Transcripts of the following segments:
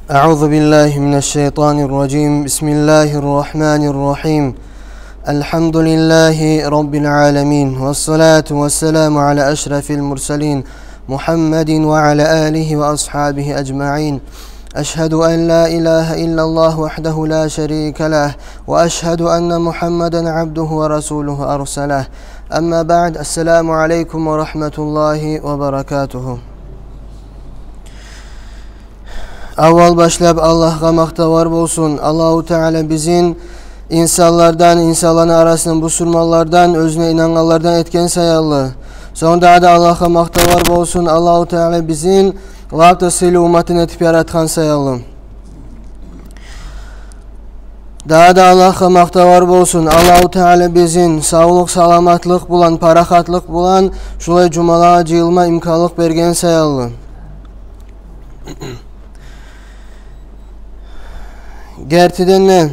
Euzu billahi mineşşeytanirracim. Bismillahirrahmanirrahim. Elhamdülillahi rabbil alamin. Ves salatu vesselamu ala eşrefil murselin Muhammedin ve ala alihi ve ashabihi ecmaîn. Eşhedü en la ilahe illallah vahdehu la şerike leh ve eşhedü enne Muhammeden abduhu ve resuluhu erseleh. Amma ba'd. Esselamu aleyküm ve rahmetullahi ve berekatuhu. Avval başlap Allah'a maqtavar bolsun. Allahu Teala bizin insanların arasından bu surmallardan, özüne inananlardan etken sayallı. Sonda da Allah'a maqtavar bolsun. Allahu Teala bizin lavta sili ummatını etip yaratkan sayallı. Daha da Allah'a maqtavar bolsun. Allahu Teala bizin sağlık, salamatlık bulan, parahatlık bulan, şulay cumalara cıyılma imkanlık bergen sayallı. Gerçekten ne?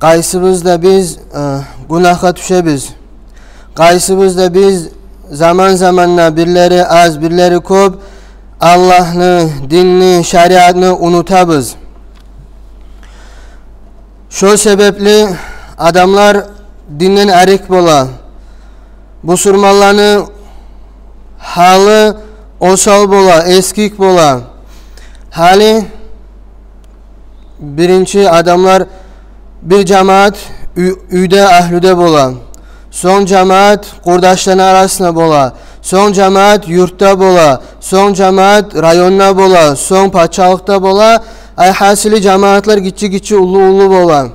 Qaysımızda biz günaha düşebiz. Qaysımızda biz zaman zamanla birleri az, birleri көп Allah'ını, dinini, şeriatını unutabız. Şu sebeple adamlar dinden erik bola. Bu surmallarını halı osal bola, eskik bola. Hali birinci adamlar bir cemaat üyde ahlüde bola. Son cemaat kurdaşların arasında bola. Son cemaat yurtta bola. Son cemaat rayonda bola. Son paçalıkta bola. Hasili cemaatler gitçi ulu bola.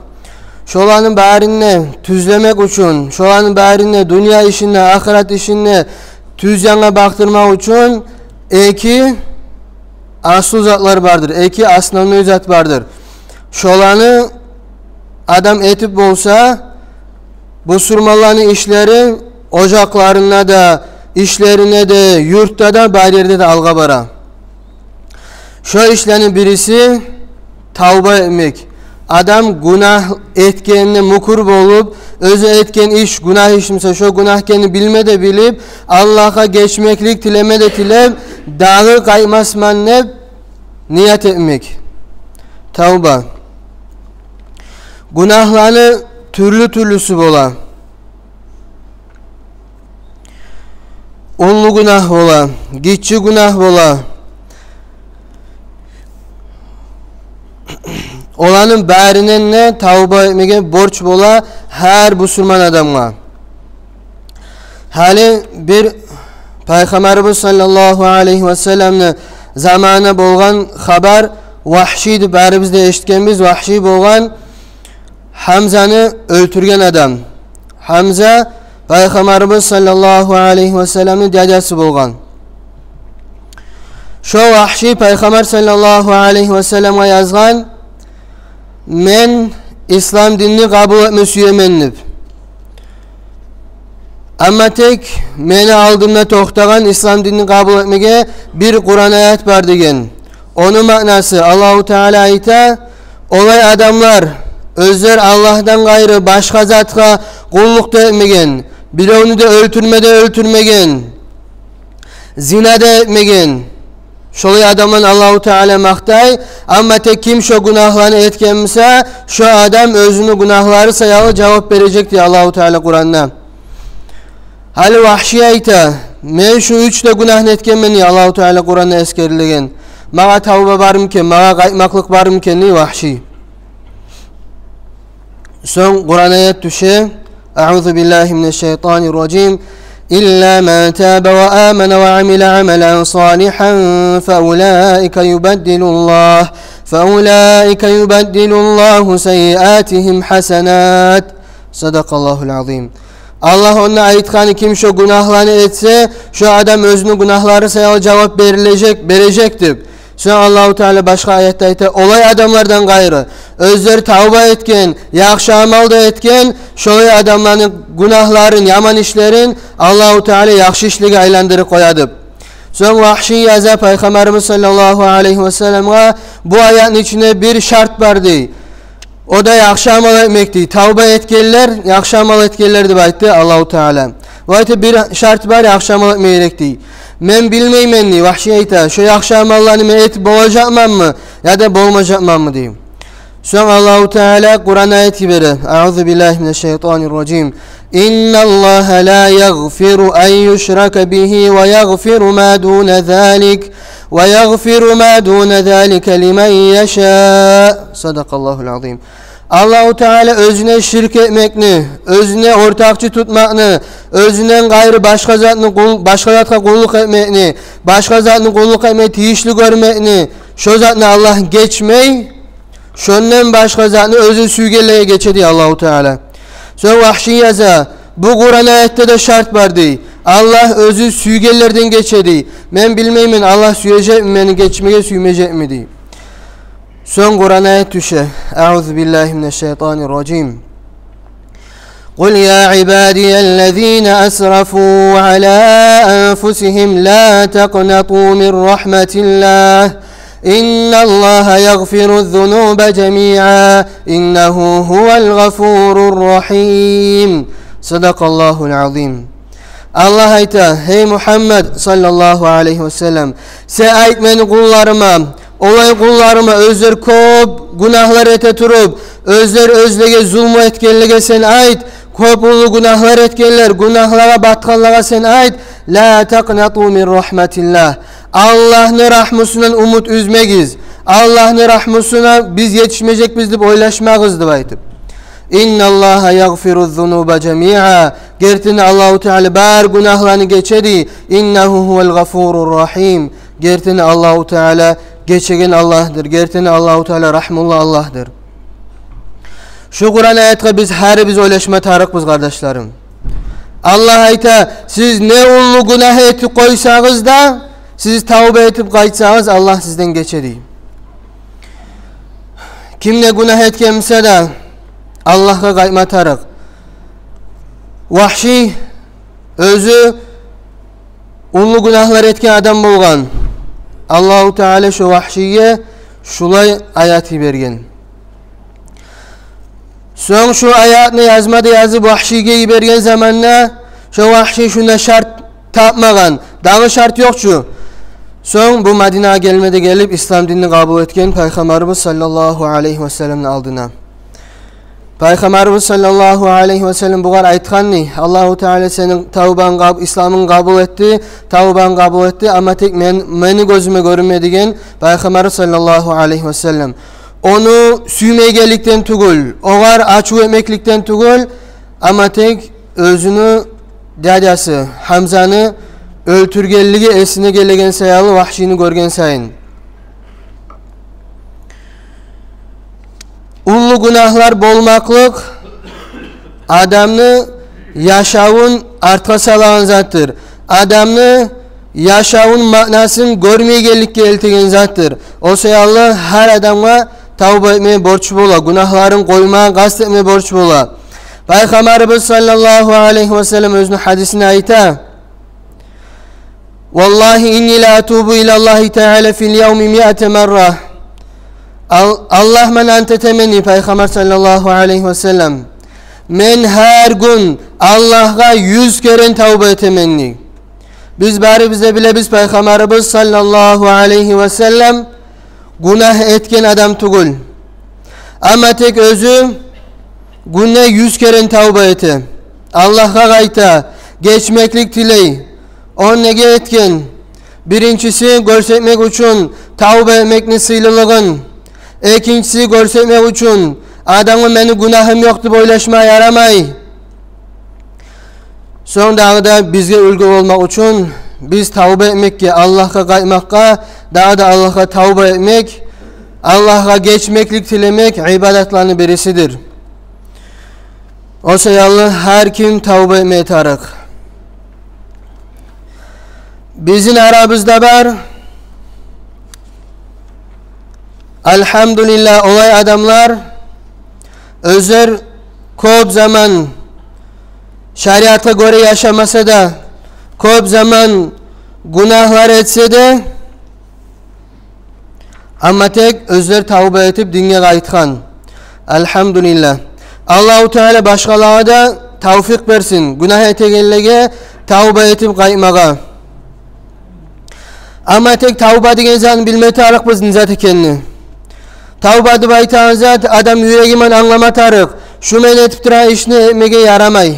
Şolanın bärini tüzlemek üçün, şolanın bärini dünya işine, ahiret işine tüz yana baktırmak üçün iki asıl zatlar vardır. İki aslanlı zat vardır. Şolanı adam etip bolsa bu surmaların işleri ocaklarına da, işlerine de, yurtta da, bayırda da alga bara. Şu işlerin birisi tavba etmek. Adam günah etkenine mukur bolup, özü etken iş günah işimse şu günah kendini bilme de bilip, Allah'a geçmeklik tileme de tilep, dağı kaymasman ne niyet etmek. Tavba. Günahları türlüsü bola. Onlu günah bola, gitçi günah bola. Olanın bärinen ne tavba etmege borç bola her Müslüman adamga. Hali bir Peygamberimiz sallallahu aleyhi ve sellem'ne zamanı bolgan haber Vahşi bäribizde eşitkenmiz Vahşi bolgan Hamza'nı öldürgen adam. Hamza Peygamberimiz sallallahu aleyhi ve sellem'in dedesi bolgan. Şu Vahşi Peygamber sallallahu aleyhi ve sellem'e yazgan men İslam dinini kabul etme süyemenlip. Ama tek meni aldığımda toxtagan İslam dinini kabul etmege bir Kur'an ayet var degen. Onun manası Allahu Teala ayta olay adamlar özler Allah'tan gayrı başka zatga kullukta etmegen, birovunu da öldürmegen, zina da etmegen. Şolay adamın Allahu Teala maktay, ama tek kim şu günahlarını etkenmişse, şu adam özünü günahları sayalı cevap verecek diye Allahu Teala Kur'an'da. Hali Vahşi ayta, men şu üçte günahını etkenmeni Allahu Teala Kur'an'da eskeriligen. Mağa tavba varımken, mağa kaymaklık varımken ni Vahşi. Son Kur'an ayet düşe. Euzu billahi mineşşeytanirracim. İlla men tâbe ve âmene ve amile amelen salihan feulaike yubeddilullahu seyyiatihim hasenat. Sadakallahul azim. Allah ona ayetkanı kim şu günahlarını etse, şu adam özünü günahları sayalı cevap verecektir. Sonra Allahu Teala başka ayette ayette olay adamlardan gayrı özleri tavba etken, yaxşı amal da etken, şolay adamların günahların, yaman işlerin Allahu Teala yaxşı işlige aylandırıp koyadı. Sonra Vahşi yaza Peygamberimiz sallallahu aleyhi ve sellem'e bu ayetin içinde bir şart vardı. O da yaxşı amal etmekti. Tavba etkenler, yaxşı amal etkenler de ayette Allahu Teala. Vayte bir şart var akşamalık meyrekti. Men bilmeymenni vahşi ayta. Şu akşamallarını men etip boğacakman mı? Ya da boğmayacakman mı diyeyim. Sonra Allahu Teala Kur'an ayeti verir. Euzu billahi mineşşeytanirracim. İnnallaha la yaghfiru en yushraka bihi ve yaghfiru ma dun zalik ve yaghfiru ma dun zalika limen yasha. Sadakallahul azim. Allahu Teala özüne şirk etmekni, özüne ortakçı tutmakni, özünden gayrı başka zatına kulluk etmekni, başka zatına kulluk etmeyi tiyişli görmekni, şu zatına Allah geçmey, şundan başka zatını özü süygelleye geçedi Allahu Teala. Sonra vahşi yaza, bu Kur'an ayette de şart vardı. Allah özü süygellerden geçedi. Ben bilmeyim Allah süyecek mi, beni geçmeye süymeyecek mi diye. Son Kur'an ayet düşe. Euzubillahimineşşeytanirracim. قُلْ يَا عِبَادِيَ الَّذ۪ينَ أَسْرَفُوا عَلَى أَنفُسِهِمْ لَا تَقْنَطُوا مِنْ رَحْمَةِ اللّٰهِ إِنَّ اللّٰهَ يَغْفِرُ الذُّنُوبَ جَمِيعًا إِنَّهُ هُوَ الْغَفُورُ الرَّحِيمُ Sadakallahul azim. Allah ayta, hey Muhammed sallallahu aleyhi ve sellem, sen ayt meni kullarıma, olay kullarıma özler köp günahlar ete turup, özler özlege zulmü etkenlige sen ayt, köp ulu günahlar etkenler, günahlara batkanlara sen ayt, la taqnatu min rahmetillah. Allah'ın rahmetinden umut üzmegiz. Allah'ın rahmetine biz yetişmeyecek biz deyip oylaşmağız deyip aytıp. İnna Allaha yaghfiru zunuba cemi'a. Gertini Allahu Teala bar günahlarını geçedi. İnnehu huvel gafurur rahim. Gertini Allahu Teala geçegen Allah'dır. Gertini Allahu Teala rahmullah Allah'dır. Şu Kur'an ayetine biz her biz oylaşma tarık biz kardeşlerim. Allah ayta siz ne ulu günah etip koysanız da siz tavbe etip kayıtsanız Allah sizden geçedi. Kim ne günah etkense de Allah'a kayma tarık. Vahşi özü ulu günahlar etken adam bolgan. Allahu Teala şu vahşiye şulay ayeti bergen. Son şu ayetini yazmada yazıp vahşiye bergen zamanla şu vahşi şuna şart tapmagan. Daha şart yok şu. Son bu Medine'ye gelmede gelip İslam dinini kabul etken Peygamberimiz sallallahu aleyhi ve sellem'in aldığına. Peygamberimiz sallallahu aleyhi ve sellem buğar aytkanni Allahu Teala senin tavban İslam'ın kabul etti, tavban kabul etti ama tek meni gözüme görünmediğin Peygamber sallallahu aleyhi ve sellem. Onu süymeygelikten tugul, oğar açu emeklikten tugul ama tek özünü dadası Hamza'nı öldürgelliği esine gelegen sayalı vahşini görgen sayın. Ulu günahlar bolmaklık adamını yaşavun artka salan zattır. Adamını yaşavun manasını görmeyegelikke eltegen zattır. O sayalı her adama tavba etmeye borç bola, günahların koymaya kast etmeye borç bola. Peygamberimiz sallallahu aleyhi ve sellem özünü hadisine ayta. Vallahi inni la atubu ilallahi teala fil yevmi mi'ate merra. Allah men ante temenni Peygamber sallallahu aleyhi ve sellem. Men her gün Allah'a 100 kere tavba temenni. Biz bari bize bile biz Peygamberimiz sallallahu aleyhi ve sellem günah etken adam tugul. Ama tek özü günah 100 kere tavba ete. Allah'a gayta geçmeklik diley. On nege etken. Birincisi görsetmek için tavba etmekni sıylılığın. İkincisi görsetmek için adamın beni günahım yoktu boylaşmaya yaramay. Son da bizge ülgü olmak için biz tavba etmekki Allah'a kaymakka daha da Allah'a tavba etmek Allah'a geçmeklik dilemek ibadetlerinin birisidir. O sayılı her kim tavba etmeye tarık. Bizim aramızda var. Elhamdülillah olay adamlar özel köp zaman şeriata göre yaşamasa da köp zaman günahlar etse de ama tek özler tavba etip dinge gaytkan. Elhamdülillah. Allahu Teala başkalarına da tavfiq bersin. Günah etegenlege tavba etip qaymaga. Ama tek tavba degen zatni bilmey tarık biz nizat ekenini. Tavba deb aytan zat adam yüregimen anlama tarık. Şu men etip turan işni etmege yaramay.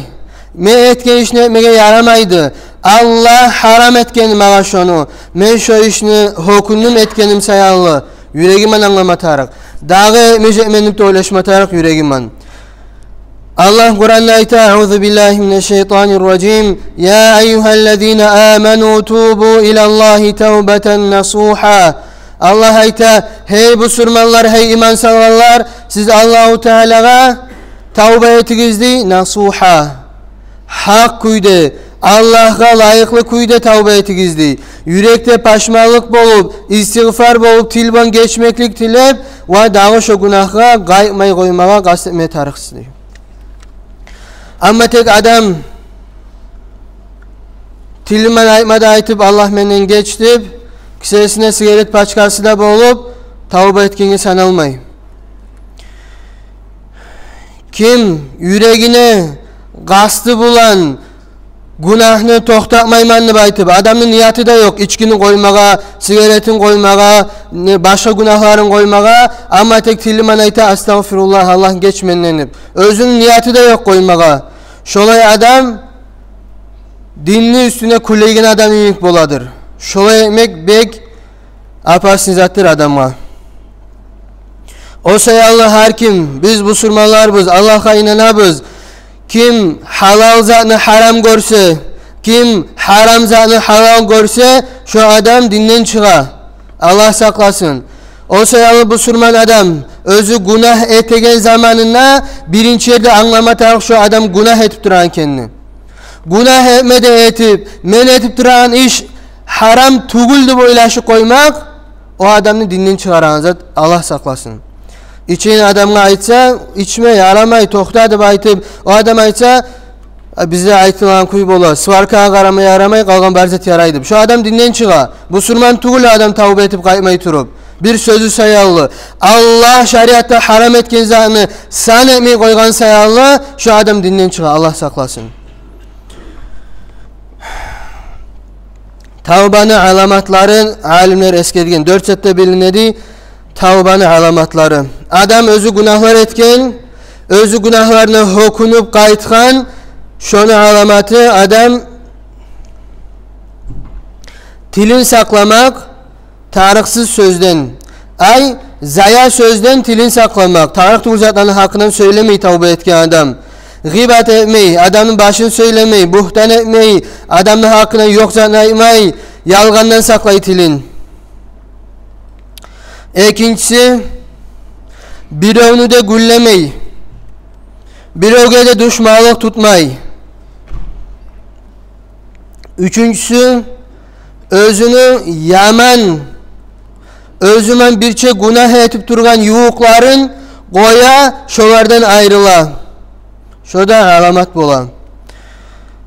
Men etken işni etmege yaramaydı. Allah haram etken maga şonu. Men şu işni hokunum etkenim sayallı. Yüregimen anlama tarık. Dağı mecmenip de oylaşma tarık yüregimen. Allah Kur'an'da ayta Euzu billahi mineşşeytanirracim. Ya eyyühellezine amenu tubu ilallahi tevbeten nasuha. Allah ayta hey bu sürmanlar hey iman salanlar siz Allahu Teala'ga tavba etigizdi nasuha. Hak kuyde Allah'a layıklı kuyde tavba etigizdi. Yürekte paşmalık bolup istiğfar bolup tilban geçmeklik tilep ve dağı şu günahga gaymay koymağa kastetmeye tarıksızdı. Ama tek adam tilman aytmada aytıp Allah menden geçtip kisesine sigaret paçkası da bolup tavba etkeni sanılmay. Kim yüreğine gastı bulan günahını toxtatmaymanını aytıp adamın niyatı da yok içkini koymağa, sigaretin koymağa, başka günahların koymağa ama tek tilman ayta astagfirullah Allah geçmenlenip özünün niyatı da yok koymağa. Şolay adam dinli üstüne kulleygen adam iyik boladır. Şolay emek bek aparsın zattır adama. O sayallı her kim biz bu sürmalarız Allah'a inanabız. Kim halal zatını haram görse, kim haram zatını halal görse şu adam dinden çığa. Allah saklasın. O sayallı bu sürman adam özü günah etegen zamanında birinci yerde anlama tarık şu adam günah etip duran kendini. Günah etmede etip, men etip duran iş haram tuguldu boylaşı koymak o adamını dinden çıkaran zat Allah saklasın. İçin adamına aytsa içme yaramay toxta deb aytıp o adam aytsa bize aytılan kuy bola svarkaga qaramay yaramay qalgan barzat yaraydı. Şu adam dinden çığa. Bu surman tugul adam tavba etip qaymay turup bir sözü sayallı. Allah şeriatta haram etken zatını san etmey koygan sayallı şu adam dinden çığa. Allah saklasın. Tavbanın alamatları alimler eskirgen 4 sette bilinedi. Tavbanın alamatları. Adam özü günahlar etken, özü günahlarına hokunup qaytkan, şonu alamatı adam tilin saklamak, tarıksız sözden, ay zaya sözden tilin saklamak, tarık uzatlarının hakkından söylemeyi tavba etken adam. Gıybet etmeyi, adamın başını söylemeyi, buhtan etmeyi, adamın hakkına yok zannetmeyi, yalgandan saklayı tilin. İkincisi, birovunu da güllemeyi, birovga da düşmanlık tutmayı. Üçüncüsü, özünü yaman, özümen birçe günah etip durgan yuğukların koya şolardan ayrıla. Şurada alamat bolan.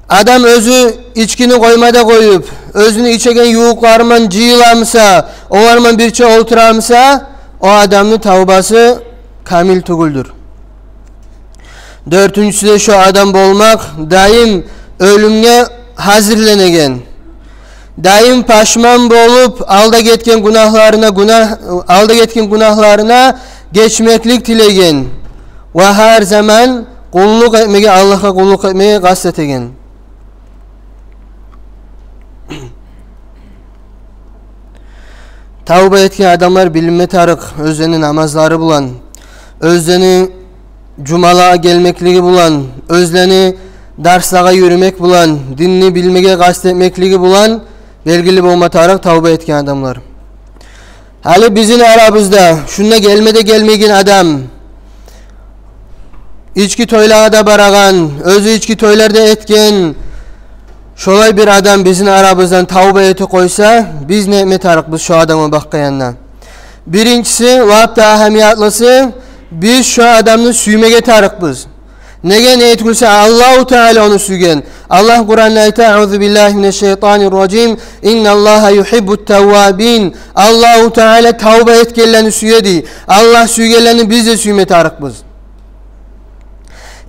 Adam özü içkini koymada koyup, özünü içegen yuğuklarından cıyılamsa, onlarman birçe olturamsa, o adamın tavbası kamil tuguldür. Dördüncüsü de şu adam bolmak, daim ölümge hazırlanegen. Daim paşman bolup, alda getken günahlarına geçmeklik tilegen. Ve her zaman kulluk etmeye, Allah'a kulluk etmeye gasset egen. Tavba etken adamlar bilinme tarık, özlerinin namazları bulan, özlerini cumalığa gelmekligi bulan, özlerini darslağa yürümek bulan, dinini bilmege gastetmekligi bulan, belgili bolma tarık tavba etken adamlar. Hali bizim aramızda, şuna gelmede gelmegen adam, içki toylağa da baragan, özü içki toylarda etken, şolay bir adam bizim aramızdan tavba eti koysa, biz ne tarık biz şu adama bakkayandan. Birincisi, vahap da ahamiyatlısı, biz şu adamını süymege tarık biz. Nege ne etkulse Allah-u Teala onu sügen. Allah Kur'an'la ayta, Euzu billahi mineşşeytanirracim. İnnallaha yuhibbut tevvabin. Allah-u Teala tavba etkenlerini süyedi. Allah süygenlerini biz de süyme tarık biz.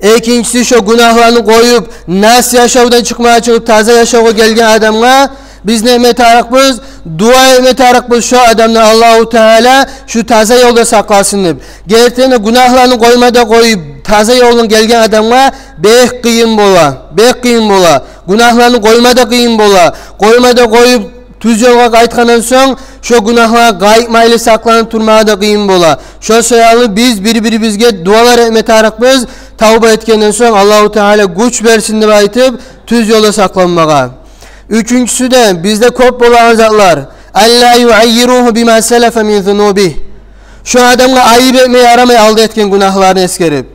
Ekincisi şu günahlarını koyup nas yaşavdan çıkmaya çıkıp taze yaşavga gelgen adamga biz ne etarakbız? Dua etarakbız şu adamlar Allahu Teala şu taze yolda saklasın deb. Gerçekten günahlarını koymada koyup taze yoldan gelgen adamga bek kıyın bola. Bek kıyın bola. Günahlarını koymada kıyın bola. Koymada koyup tüz yolga kaytkandan soň şu günahlar kayıtmaylı saklanıp turmaya da kıyın bola. Şu sayalı biz bir-birimizge dualar etarakbız. Tavba etkenden soň Allahu Teala güç versin deb aytıp tüz yolda saklanmaga. Üçüncüsü de bizde köp bolan zatlar. Allah yuayyiruhu bima selefe min zunubih. Şu adamga ayıp etmeye yaramay aldı etken günahlarını eskerip.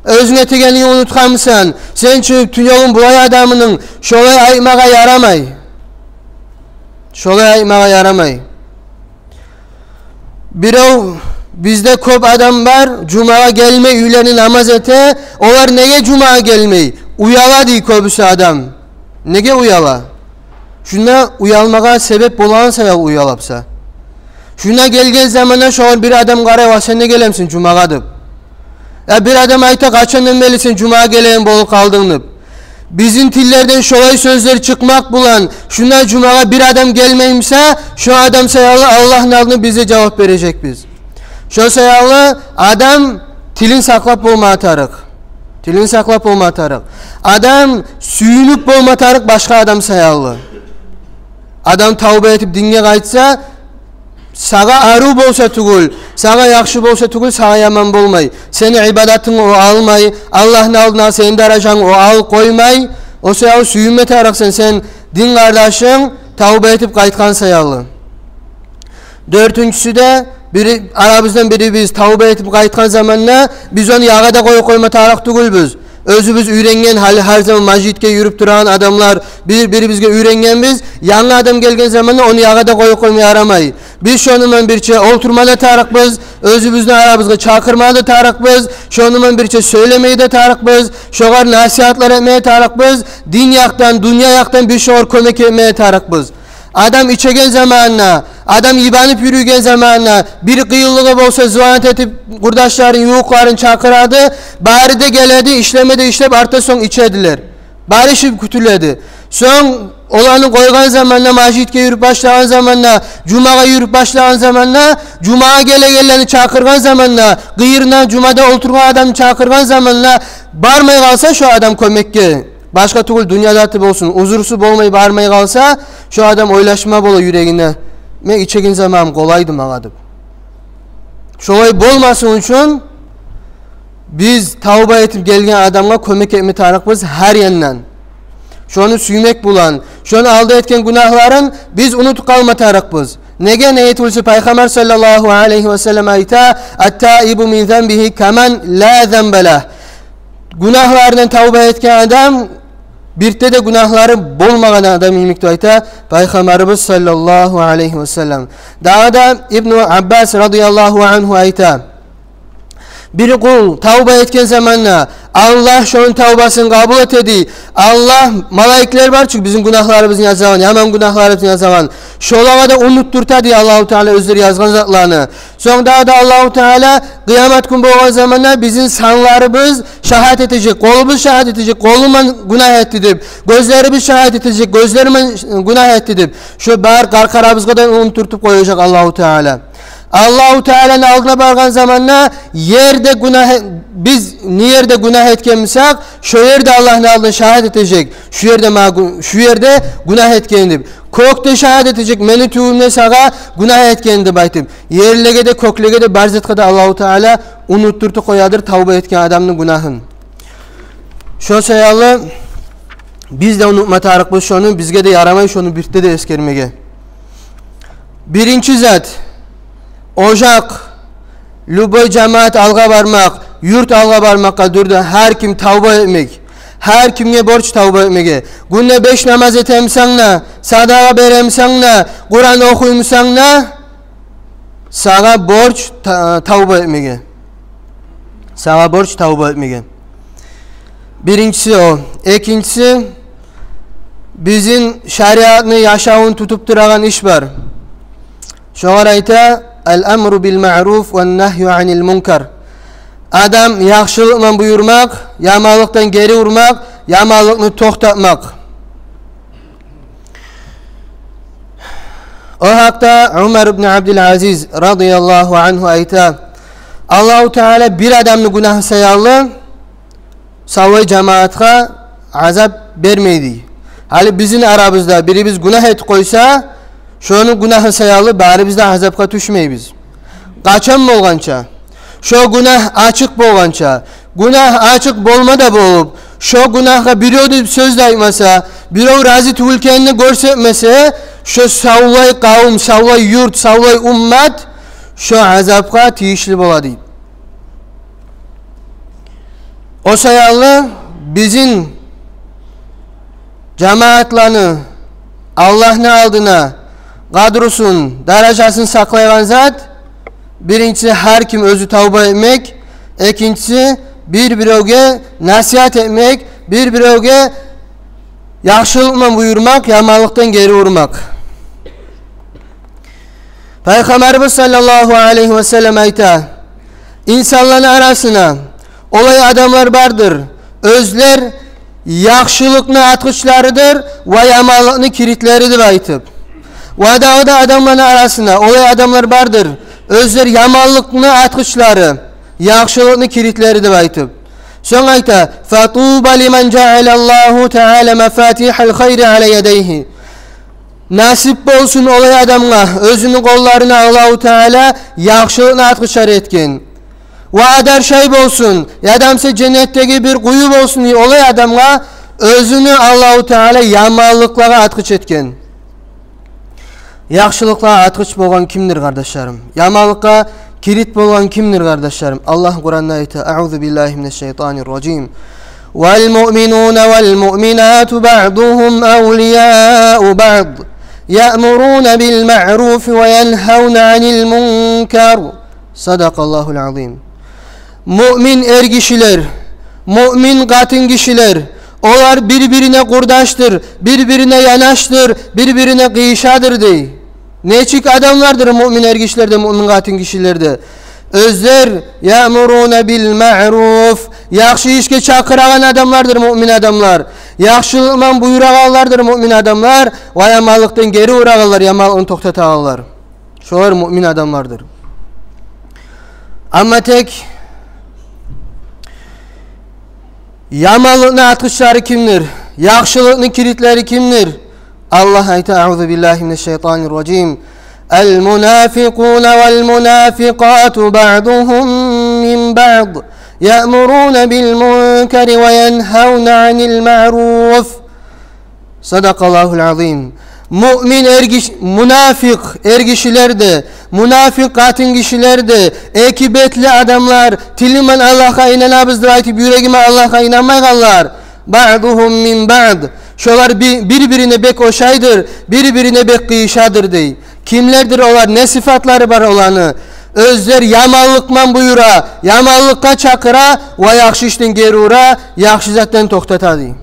Özüne tegenliğini unutkamsan, sen çıkıp tünyolun bulay adamının şolay ayıpmaga yaramay. Şolay ayıpmaga yaramay. Birov bizde köp adam var, Cuma'ya gelme, üylerini namaz ete. Olar neye Cuma'ya gelmeyi? Uyala diye köpüsü adam. Nege uyala? Şuna uyalmaga sebep bolan sebep uyalapsa. Şuna gelgen zamanda şoğun bir adam qarayva sen ne gelemsin Cuma'ga dip. Ya bir adam ayta kaçan dönmelisin Cuma'ya geleyen bolup kaldın dip. Bizim tillerden şolay sözler çıkmak bulan. Şuna Cuma'ya bir adam gelmeyimse şu adam sayalı Allah'ın adını bize cevap verecek biz. Şu sayalı adam tilin saklap bolma atarık. Tilin saklap bolma atarık. Adam suyunup bolma atarık başka adam sayalı. Adam tavba etip dinge kaytsa sağa arı bolsa tugul, sağa yakşı bolsa tugul, sağa yaman bolmay. Seni ibadatını o almay, Allah'ın aldına senin darajan o al koymay. O sayalı suyunmet araksan sen din kardeşin tavba etip kaytkan sayalı. Dördüncüsü de aramızdan biri biz tavba etip kaytkan zamanla biz onu yağa da koyma tarak tugul biz. Özümüz ürengen her zaman majitke yürüp duran adamlar birimizge ürengen biz yanlı adam gelgen zamanla onu yağa da koymaya aramay. Biz şonundan birçe oturmada tarakbız, özümüzden arabızga çakırmada tarakbız, şonundan birçe söylemeyi de tarakbız, şoğar nasihatlar etmeye tarakbız, din yaktan, dünya yaktan bir şoğar kömek etmeye tarakbız. Adam içegen zamanla, adam yibanıp yürüyen zamanla bir kıyıllığı bolsa zıvanet etip kurdaşların, yuğukların çakıradı, bari de geledi, işlemede işlep arta son içediler. Bari şib kütüledi. Son olanı koygan zamanla, majitke yürüp başlayan zamanla, Cuma'ya yürüp başlayan zamanla, Cuma'ya geleni çakırgan zamanla, kıyırına Cuma'da oturgan adam çakırgan zamanla, barmay kalsa şu adam kömekke. Başka tugul dünyada olsun, uzursu bolmayı barmay kalsa, şu adam oylaşma bolu yüreğine. Men içegin zaman kolaydı mağadıp. Şolay bolmasın için, biz tavba etip gelgen adamga kömek etme tarakbız her yandan. Şonu suymek bulan, şonu aldı etken günahların biz unutup kalma tarakbız. Nege neyet olsa Peygamber sallallahu aleyhi ve sellem ayta, "Et-taibu min zenbihi kemen la zenbelah." Günahlarından tavba etken adam birte de günahları bolmagan adam imikti ayta Peygamberimiz sallallahu aleyhi ve sellem. Daha da İbn Abbas radıyallahu anhu ayta bir kul tavba etken zamanla Allah şunun tavbasını kabul etedi. Allah malaikler var çünkü bizim günahlarımızı yazan, yaman günahlarımızı yazan. Şolağa da unutturta diye Allahu Teala özleri yazgan zatlarını. Sonra da Allahu Teala kıyamet günü boğan zamanla bizim sanlarımız şahadet edecek, kolumuz şahadet edecek, kolumdan günah etti deyip, gözlerimiz şahadet edecek, gözlerimiz günah etti deyip, şu bar karkarabızga da unuturtup koyacak Allahu Teala. Allahu Teala'nın aldına bargan zamanla yerde günah biz niyerde günah etkenmişsek şu yerde Allah'ın aldına şahadet edecek. Şu yerde günah etkendim. Kokta şahadet edecek. Meni tüğümle sağa günah etkendim baytım. Yerlege de koklege de barzetka da Allahu Teala unutturtu koyadır tavba etken adamın günahın. Şu sayalı biz de unutma tarık bu şunu bizge de yaramay şunu birte de eskermege. Birinci zat ocak, lüboy cemaat alga barmak, yurt alga barmakka durdu. Her kim tavba etmek, her kimge borç tavba etmege. Günde 5 namaz etemsanla, sadaka beremsanla, Kur'an okuyumsanla, sağa borç tavba etmege. Sağa borç tavba etmege. Birincisi o. İkincisi, bizim şeriatını yaşavun tutup duragan iş var. Şoğar ayta, el-emru bil-ma'ruf ve-nehyu anil munkar. Adam yaxşılıkla buyurmak, yamanlıktan geri vurmak, yamanlıkını toxtatmak. O hakta Ömer ibn Abdülaziz radıyallahu anhu ayta, Allahu Teala bir adamını günahı sayalı, savay cemaatga azap vermeydi. Hali bizim aramızda biri biz günah et koysa, şonu günahı sayalı bari bizde azapga düşmeybiz. Kaçan bolgança, şu günah açık bolgança, günah açık bolmada bolup, şu günahga biri söz daymasa, biri razı tülkenini görsetmese, şu savlay kavim, savlay yurt, savlay ummet, şu azapga tiyişli boladı. O sayalı bizim cemaatlarını Allah'ın aldına kadrosun, derecesini saklayan zat, birincisi her kim özü tavba etmek, ikincisi bir-birine nasihat etmek, bir-birine yaxşılıkla buyurmak, yamanlıktan geri vurmak. Peygamberimiz sallallahu aleyhi ve sellem ayta, insanların arasına olay adamlar vardır. Özler yaxşılıkını atqıçlarıdır ve yamanlıkını kiritleridir aytıp. Ve da adamların arasına olay adamlar vardır. Özler yamanlıkını atqıçları, yaxşılıkını kiritleridir aytıp. Son ayta, فَطُوبَ لِمَنْ جَعَلَ اللّٰهُ تَعَالَ مَفَاتِحَ الْخَيْرِ عَلَى يَدَيْهِ. Nasip olsun olay adamla, özünün kollarına Allah-u Teala yaxşılıkını atqıçlar etken. Ve adar şey olsun, adamsa cennetteki bir kuyub olsun diye olay adamla, özünü Allah-u Teala yamanlıklara atqıç etken. Yaxşılıklara atqıç bolgan kimdir kardeşlerim? Yamanlıkka kirit bolgan kimdir kardeşlerim? Allah Kur'an'da ayta, "Euzu billahi mineşşeytanirracim. Vel mu'minun vel mu'minat ba'duhum awliya'u ba'd. Ya'murun bil ma'ruf ve yenhaun 'anil munkar." Sadakallahul azim. Mümin erkişiler, mümin kadın kişiler, onlar birbirine kurdaştır, birbirine yanaştır, birbirine kıyışadır dey. Neçik adamlardır mümin erkişlerde, mümin kadın kişilerde. Özler ya'muruna bil ma'ruf, yaxşı işke çakıran adamlardır mümin adamlar. Yaxşılıkla buyurağanlardır mümin adamlar ve yamanlıktan geri uğrağanlar, yamanlığını toxtatağanlar. Şolar mümin adamlardır. Ama tek yamanlığını atqıçları kimdir? Yaxşılıkның kilitleri kimdir? Allah ayta, "Euzu billahi mineşşeytanirracim. El munafiqun vel munafiqatu ba'duhum min ba'd. Ya'murun bil munkar ve yenhaun 'anil ma'ruf." Sadakallahul azim. Mümin münafık erkişiler de, münafık kadın kişiler de, ekibetli adamlar, tilimen Allah'a inanabızdır aytıp yüreğime Allah'a inanmayanlar. Ba'duhum min ba'd. Şolar birbirine bek oşaydır, birbirine bek kıyışadır dey. Kimlerdir olar? Ne sıfatları var olanı? Özler yamanlıkman buyura, yamanlıkka çakıra ve yaxşı işten geri ura, yaxşı zaten toxtata dey.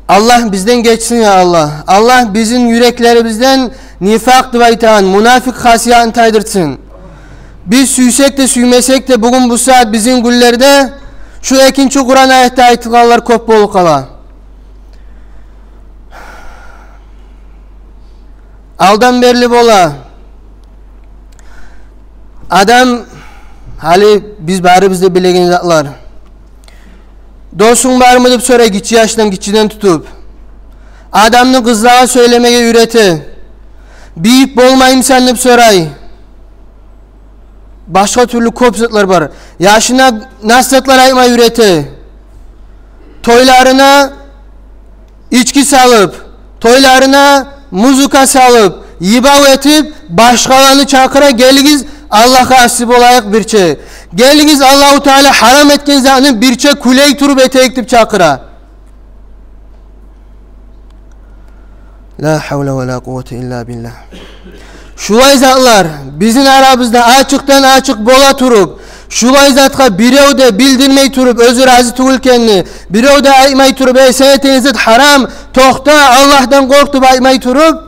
Allah bizden geçsin ya Allah. Allah bizim yüreklerimizden nifak dıvaytan, münafık hasiyatını taydırsın. Biz süysek de süymesek de bugün bu saat bizim güllerde şu ikinci Kur'an ayette aytılanlar köp bolu kala. Aldan berli bola. Adam hali biz bari bizde bilegen zatlar. Dostun var mı deyip sonra gitçi yaştan gitçiden tutup adamını kızlara söylemeye üreti. Büyük bolmayım sen deyip soray. Başka türlü kopsatlar var. Yaşına nasihatlar ayma üreti. Toylarına içki salıp, toylarına muzuka salıp, yibav etip başkalarını çakıra gelgiz Allah'a asip olayak bir şey. Gelgiz Allah-u Teala haram etken zaten bir şey kuley turup etektip çakıra. La havle ve la kuvvete illa billah. Şu vayzatlar bizim aramızda açıktan açık bola turup, şu vayzatka birevde bildirmeyi turup, özür razı tuğulkenini, birevde aymayı turup, senetiniz haram, tohta Allah'tan korktup aymayı turup,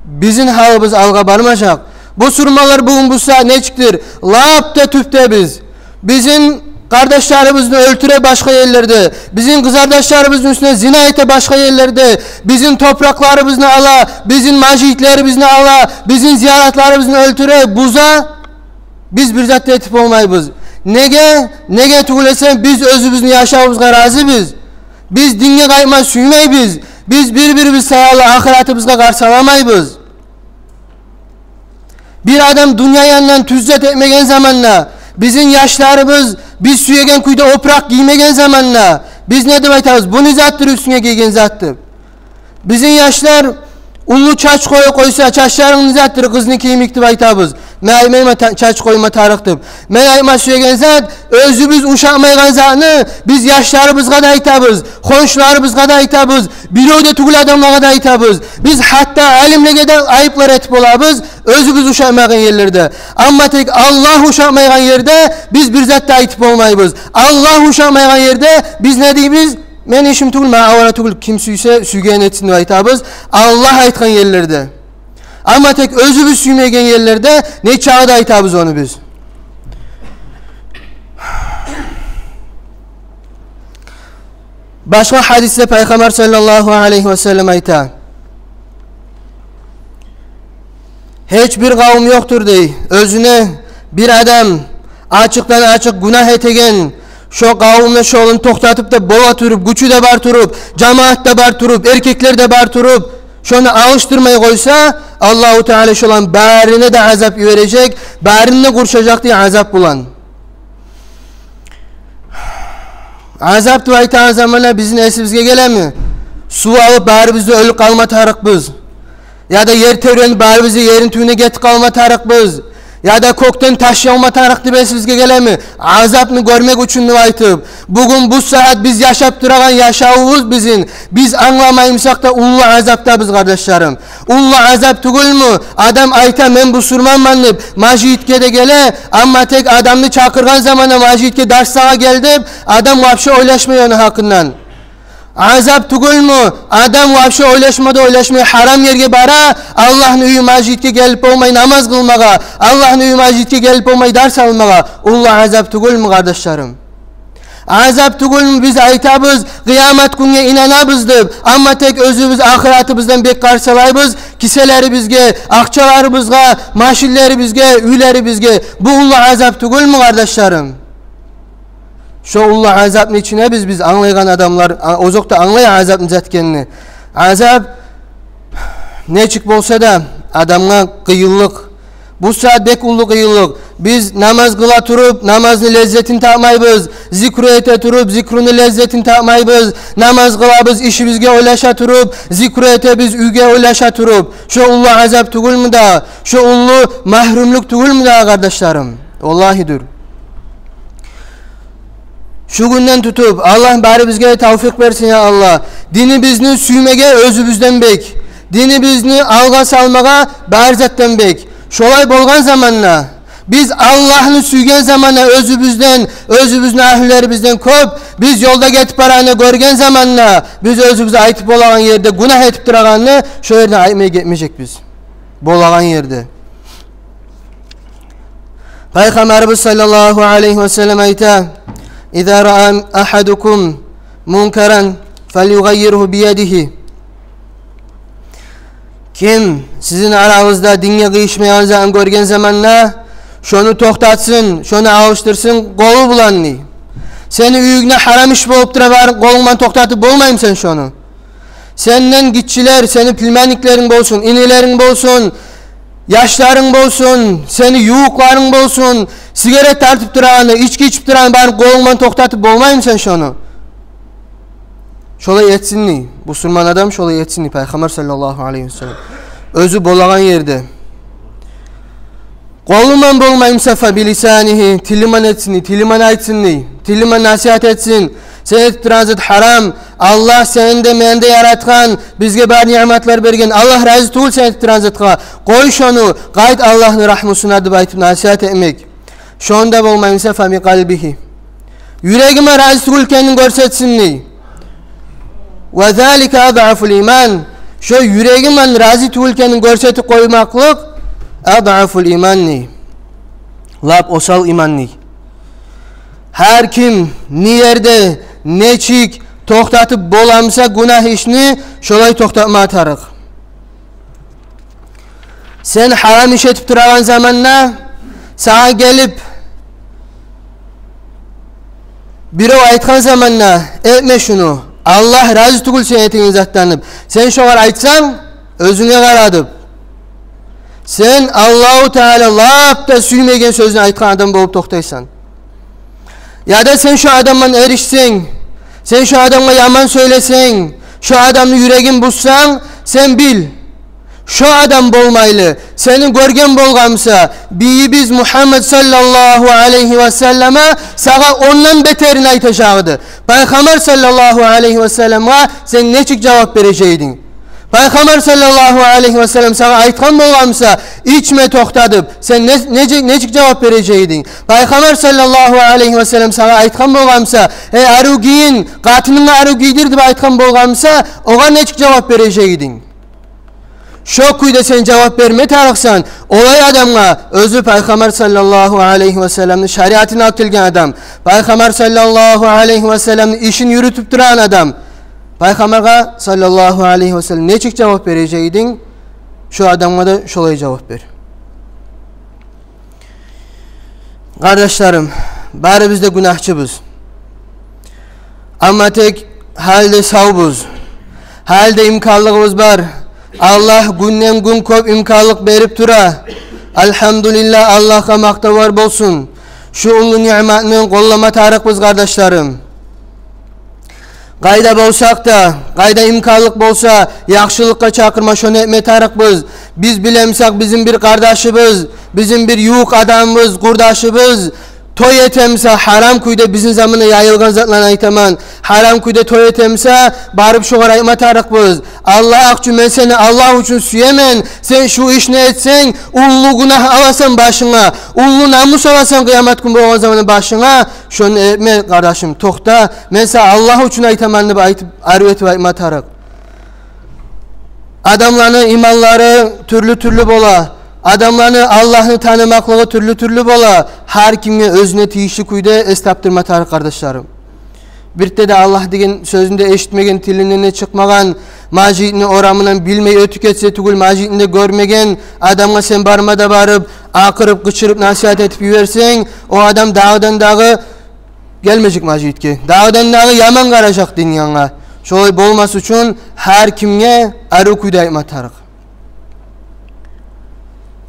bizim halımız alga barmaşak. Bu surmalar bugün bu saat neçiktir? Lapta tüpte biz. Bizim kardeşlerimizni öldüre başka yerlerde, bizim kız kardeşlerimizin üstüne zina ete başka yerlerde, bizim topraklarımızı ala, bizim macitlerimizni ala, bizim ziyaretlerimizni öldüre buza, biz bir zat etip olmayız. Nege tuğulesen biz özümüzü yaşamımızga razı biz. Biz dinge kayma süymeybiz. Biz birbirimiz sayalı ahiretimizga karşı alamayız. Bir adam dünya yanından tüzzet etmegen zamanla, bizim yaşlarımız biz süyegen kuyda oprak giymegen zamanla, biz ne demek aytabız? Bu zattır üstüne giygen zattır. Bizim yaşlar ulu çaç koysa çaçların zattır kızını giymekti aytabız. Meyme çaç koyma tarıktır. Meyme süyegen zat özümüz uşakmaygan zatını biz yaşlarımızga da aytabız. Konşularımızga da aytabız. Bir oyda tugul adamlara da aytabız. Biz hatta alimlege de ayıplar etip olabız. Özümüz uşakmaygan yerlerde. Ama tek Allah uşakmaygan yerde biz bir zat da ayıp olmayız. Allah uşakmaygan yerde biz ne deyimiz? Men işim tugul, avara tugul, kim süyse süygen etsin de aytabız. Allah aytkan yerlerde. Ama tek özümüz süymegen yerlerde ne çağda aytabız onu biz. Başka hadiste Peygamber sallallahu aleyhi ve sellem ayta. Hiçbir kavim yoktur dey. Özüne bir adam açıktan açık günah etegen, şu kavimle şolunu toktatıp da boğa turup, güçü de bar turup, cemaat de bar turup, erkekler de bar turup, şunu alıştırmayı koysa, Allahu Teala şolan barine de azap verecek, barine kurşacak diye azap bulan. Azap duaytan zamanla bizim esibizge gelemi. Su alıp bari bizde ölü kalma tarık biz. Ya da yer tevreni bari bizi yerin tüyüne get kalma tarık biz. Ya da kokten taş yağma tarık diye esibizge gelemi. Azapını görmek için aytıp. Bugün bu saat biz yaşap duragan yaşavuz bizim. Biz anlamayımsak da ullu azapta biz kardeşlerim. Ullu azap tugul mu? Adam ayta men bu surman deyip majitke de gele, ama tek adamını çakırgan zamanda majitke ders sağa geldi. Adam vapşe oylaşmıyor onun hakkından. Azap tugul mu? Adam vapşe oylaşmaya haram yerge bara, Allah'ın üyü majitke gelip olmayı namaz kılmağa, Allah'ın üyü majitke gelip olmayı ders almağa. Ullu azap tugul mu kardeşlerim? Azap tugul mu? Biz aytabız, kıyamet gününe inanabız deyip, ama tek özümüz ahiratımızdan bek karşılayız, kiseleri bizge, akçalarımızga, maşilleri bizge, üyleri bizge. Bu ullu azap tugul mu kardeşlerim? Şu ullu azapın içine biz anlayan adamlar, ozokta anlayan azapın zetkenini. Azap ne çık olsa da adamına kıyıllık. Bu saat bek ullu kıyıllık. Biz namaz kıla turup namazını lezzetini tatmayız. Zikru ete turup zikrunu lezzetini tatmayız. Namaz kılabız işimizge oylaşa turup zikru ete biz üge oylaşa turup. Şu ullu azap tugul mu da? Şu ullu mahrumluk tugul mu da kardeşlerim? Vallahidir. Şu günden tutup Allah bari bizge tavfik versin ya Allah. Dini bizni süymege özümüzden bek. Dini bizni alga salmaga barzatten bek. Şolay bolgan zamanla biz Allah'ını süygen zamanla özümüzün ahillerimizden köp, biz yolda getip paranı görgen zamanla biz özümüze aytıp bolagan yerde günah etip duraganını şu yerden aytmaya gitmeyecek biz. Bolagan yerde. Peygamberimiz sallallahu aleyhi ve sellem ayta: İza ra'a ahadukum munkaran felyughayyirhu biyadihi. Kim sizin aranızda dinle kıyışmayanızı görgen zamanla şunu toktatsın, şunu alıştırsın, kolu bulanını. Seni üyüğüne haram iş bolup durabar, kolundan toktatıp bolmayım sen şunu. Senden gitçiler, senin pilmenliklerin bolsun, inilerin bolsun, yaşların bolsun, seni yuğukların bolsun, sigaret tartıp duranı, içki içip duranı, bari kolundan toktatıp bolmayım sen şunu. Şolay etsinli. Bu Müslüman adam şolay etsinli. Peygamber sallallahu aleyhi ve sellem. Özü bolagan yerde. Kolundan bolmayım sefa bilisanihi. Tiliman etsinli. Tiliman aytsinli. Tiliman nasihat etsin. Sen transit haram. Allah senin de mende yaratkan. Bizge bar nimetler bergen. Allah razı tuğul sen transitka. Koy şunu. Gayet Allah'ın rahmusuna da baytıp nasihat etmek. Şonda bolmayım sefa mi kalbihi. Yüreğime razı tuğul kendini görsetsinli. وَذَٰلِكَ اَضْعَفُ الْاِيمَانِ. Şu yüreğimden razı tuğulkenin görseti koymaklık ad'aful imanni. Lap osal imanni. Her kim ne yerde neçik toxtatıp bolamsa günah işini şolay toxtatma atarıq. Sen haram iş etip duragan zamanla sana gelip biri aytkan zamanla etme şunu. Allah razı tugul sen etingen zatlanıp. Sen şolar aytsan özüne karadıp. Sen Allahu Teala lap da süymegen sözünü aytkan adam bolup toxtaysan. Ya da sen şu adamla erişsen, sen şu adamla yaman söylesen, şu adamın yüreğin bussan, sen bil. Şu adam bolmaylı, seni görgen bolgamsa, biz Muhammed sallallahu aleyhi ve selleme sana ondan beterini aytaşağıdı. Peygamber sallallahu aleyhi ve selleme sen neçik cevap vereceydin? Peygamber sallallahu aleyhi ve sellem sana aytkan bolgamsa içme toxtadıp sen neçik cevap vereceydin? Peygamber sallallahu aleyhi ve sellem sana aytkan bolgamsa arı giyin, katınına arı giydir deb aytkan bolgamsa oğa neçik cevap vereceydin? Şu kuyda sen cevap verme tarıqsan, olay adamla özü Peygamber sallallahu aleyhi ve sellem'in şariatını alıp gelgen adam, Peygamber sallallahu aleyhi ve sellem'in işini yürütüp duran adam, Peygamber'e sallallahu aleyhi ve sellem neçik cevap vereceydin? Şu adamla da şolay cevap ver. Kardeşlerim, bari biz de günahçımız. Ama tek halde sağbız. Halde imkanlığımız var. Allah günden gün köp imkanlık berip tura. Elhamdülillah Allah'a maktavar bolsun. Şu ulu nimetini kollama tarıqbız kardeşlerim. Qayda bolsak da, qayda imkanlık bolsa, yaxşılıkka çakırma şonu etme tarıqbız. Biz bilemsak bizim bir kardeşimiz, bizim bir yuq adamımız, kurdaşımız, toy etemse haram kuyda bizim zamanı yayılgan zatlan aytaman. Haram kuyda toy etemse barıp şoğar ayma tarıqbız. Allah akçu men seni Allah üçün süyemen. Sen şu iş ne etsen ullu günah alasan başına. Ullu namus alasan kıyamet gün boğan zamanı başına. Şunu etme kardeşim toxta. Men sen Allah üçün aytamanını aytıp arvet ve ayma tarıq. Adamların imanları türlü bola. Adamlarını Allah'ını tanımaklığı türlü bola. Her kimge özüne tiyişli kuyda estaptırma tarık kardeşlerim. Birte de Allah degen sözünde eşitmegen, tilinden çıkmagan, macitini oramından bilmeyi ötük etse tugul macitinde görmegen adamga sen barmada barıp, akırıp, gıçırıp, nasihat etip yüversen, o adam dağdan dağı gelmeyecek macitke. Dağdan dağı yaman karacak dünyana. Şöyle bolması için her kimge arı kuyda ayma tarık.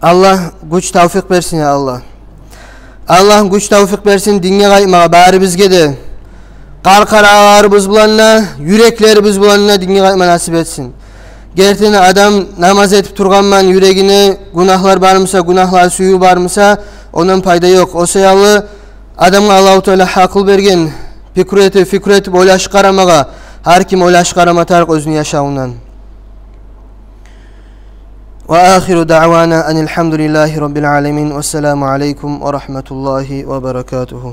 Allah güç tavfik versin ya Allah. Allah güç tavfik versin dinge kaymağa bari bizge de. Qarqarağlarımız bulanına, yüreklerimiz bulanına dinge kayma nasip etsin. Gerçekten adam namaz etip turganman yüreğine günahlar barmısa, günahlar suyu barmısa onun payda yok. O sayalı adamga Allah-u Teala akıl bergen, fikir etip oylaş qaramağa, her kim oylaş qarama tarık özünü yaşaunan. وآخر دعوانا أن الحمد لله رب العالمين والسلام عليكم ورحمة الله وبركاته